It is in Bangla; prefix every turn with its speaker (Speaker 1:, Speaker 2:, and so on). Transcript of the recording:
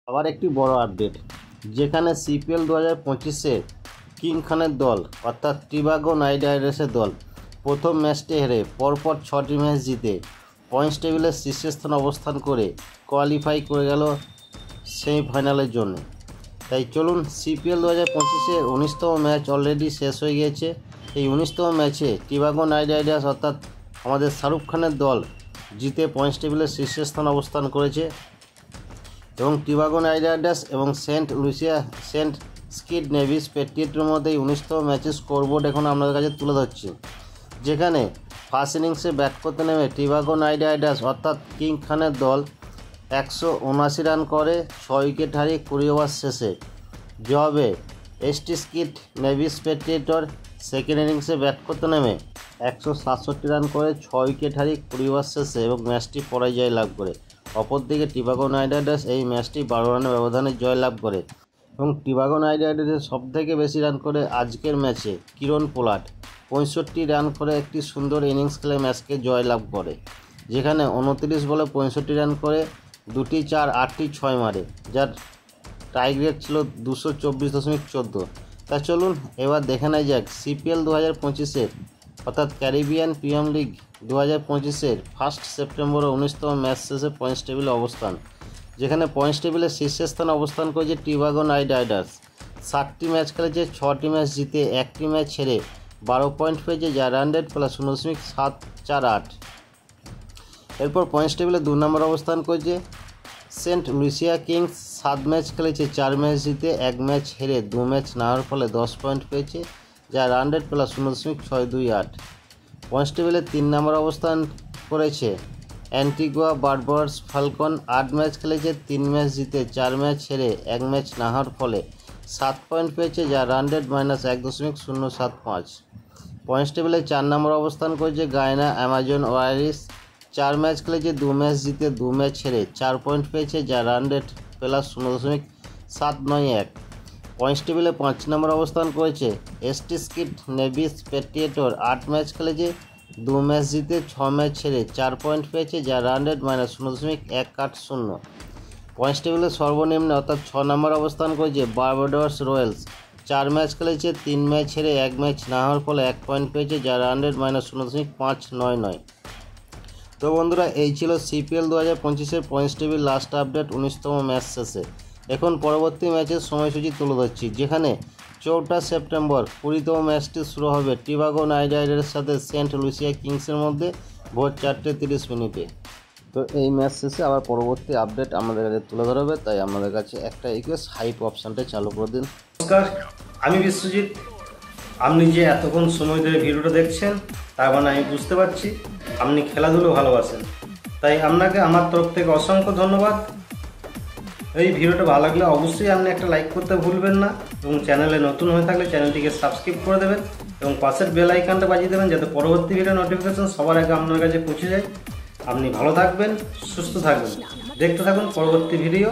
Speaker 1: আবার একটি বড় আপডেট, যেখানে সিপিএল 2025-এর কিং খানের দল অর্থাৎ টিবাগো নাইট রাইডার্সের দল প্রথম ম্যাচটি হেরে পরপর 6টি ম্যাচ জিতে পয়েন্টস টেবিলের শীর্ষস্থানে অবস্থান করে কোয়ালিফাই করে গেল সেমিফাইনালের জন্য। তাই চলুন, সিপিএল 2025-এর 19তম ম্যাচ অলরেডি শেষ হয়ে গিয়েছে। এই 19তম ম্যাচে টিবাগো নাইট রাইডার্স অর্থাৎ আমাদের শাহরুখ খানের দল জিতে পয়েন্টস টেবিলের শীর্ষস্থানে অবস্থান করেছে এবং টিবাগো নাইট রাইডার্স এবং সেন্ট স্কিড নেভিস পেট্রিয়টের মধ্যে এই 19তম ম্যাচের স্কোরবোর্ড এখন আপনাদের কাছে তুলে ধরছি। যেখানে ফার্স্ট ইনিংসে ব্যাট করতে নেমে টিবাগো নাইট রাইডার্স অর্থাৎ কিং খানের দল 179 রান করে 6 উইকেট হারিয়ে 20 ওভার শেষে। জবাবে এসটি স্কিড নেভিস পেট্রিয়টর সেকেন্ড ইনিংসে ব্যাট করতে নেমে 167 রান করে 6 উইকেট হারিয়ে 20 ওভার শেষে এবং ম্যাচটি পরাজয় লাভ করে। অপরদিকে টিবাগো নাইট রাইডার্স এই ম্যাচটি 12 রানের ব্যবধানে জয় লাভ করে এবং টিবাগো নাইট রাইডার্সের সবথেকে বেশি রান করে আজকের ম্যাচে কিরণ পোলার্ড 65 রান করে একটি সুন্দর ইনিংস খেলে ম্যাচকে জয় লাভ করে। যেখানে 29 বলে 65 রান করে 2টি 4 8টি 6 মারে, যার টাইগ্রেড ছিল 224.14। তা চলুন এবার দেখে নেওয়া যাক সিপিএল 2025-এর অর্থাৎ ক্যারিবিয়ান প্রিমিয়ার লিগ 2025-এর 1 সেপ্টেম্বর 19তম ম্যাচ শেষে পয়েন্টস টেবিলে অবস্থান। যেখানে পয়েন্টস টেবিলের শীর্ষস্থানে অবস্থান করেছে টিবাগো নাইট রাইডার্স। 7টি ম্যাচ খেলেছে, 6টি ম্যাচ জিতে 1টি ম্যাচ হেরে 12 পয়েন্ট পেয়েছে, যা রান রেট প্লাস 0.748। এরপর পয়েন্টস টেবিলে 2 নম্বর অবস্থান করেছে সেন্ট লুইসিয়া কিংস। 7 ম্যাচ খেলেছে, 4 ম্যাচ জিতে 1 ম্যাচ হেরে 2 ম্যাচ না হওয়ার ফলে 10 পয়েন্ট পেয়েছে, যা রান রেট প্লাস 0.628। পয়েন্টস টেবিলে 3 নম্বর অবস্থান করেছে অ্যান্টিগুয়া বারবারাস ফালকন। 8 ম্যাচ খেলেছে, 3 ম্যাচ জিতে 4 ম্যাচ হেরে 1 ম্যাচ না হওয়ার ফলে 7 পয়েন্ট পেয়েছে, যা রান রেট -1.075। পয়েন্টস টেবিলে 4 নম্বর অবস্থান করেছে গায়ানা অ্যামাজন ওয়ারিস। 4 ম্যাচ খেলেছে, 2 ম্যাচ জিতে 2 ম্যাচ হেরে 4 পয়েন্ট পেয়েছে, যা রান রেট প্লাস 0.791। পয়েন্টস টেবিলে 5 নম্বর অবস্থান করেছে এসটি স্কিড নেভিস পেট্রিয়টর। 8 ম্যাচ খেলেছে, 2 ম্যাচ জিতে 6 ম্যাচ ছেড়ে 4 পয়েন্ট পেয়েছে, যা রান রেট -0.180। পয়েন্টস টেবিলে সর্বনিম্ন অর্থাৎ 6 নম্বর অবস্থান করেছে বারবাডোস রয়্যালস। 4 ম্যাচ খেলেছে, 3 ম্যাচ ছেড়ে 1 ম্যাচ না হওয়ার ফলে 1 পয়েন্ট পেয়েছে, যা রান রেট -0.599। তো বন্ধুরা, এই ছিল সিপিএল 2025-এর পয়েন্টস টেবিল লাস্ট আপডেট 19তম ম্যাচ শেষে। এখন পরবর্তী ম্যাচের সময়সূচি তুলে ধরছি। যেখানে 4 সেপ্টেম্বর 20তম ম্যাচটি শুরু হবে টিবাগো নাইট রাইডার্সের সাথে সেন্ট লুইসিয়া কিংসের মধ্যে ভোর 4:30 তো এই ম্যাচ শেষে আবার পরবর্তী আপডেট আমাদের কাছে তুলে ধরবে। তাই আমাদের কাছে একটা রিকোয়েস্ট, হাইপ অপশানটা চালু করে দিন।
Speaker 2: নমস্কার, আমি বিশ্বজিৎ। আপনি যে এতক্ষণ সময় ধরে ভিডিওটা দেখছেন তার মানে আমি বুঝতে পারছি আপনি খেলাধুলো ভালোবাসেন। তাই আপনাকে আমার তরফ থেকে অসংখ্য ধন্যবাদ। এই ভিডিওটা ভালো লাগলে অবশ্যই আপনি একটা লাইক করতে ভুলবেন না এবং চ্যানেলে নতুন হয়ে থাকলে চ্যানেলটিকে সাবস্ক্রাইব করে দেবেন এবং পাশের বেল আইকনটা বাজিয়ে দেবেন যাতে পরবর্তী ভিডিও নোটিফিকেশন সবার আগে আপনার কাছে পৌঁছে যায়। আপনি ভালো থাকবেন, সুস্থ থাকবেন, দেখতে থাকুন পরবর্তী ভিডিও।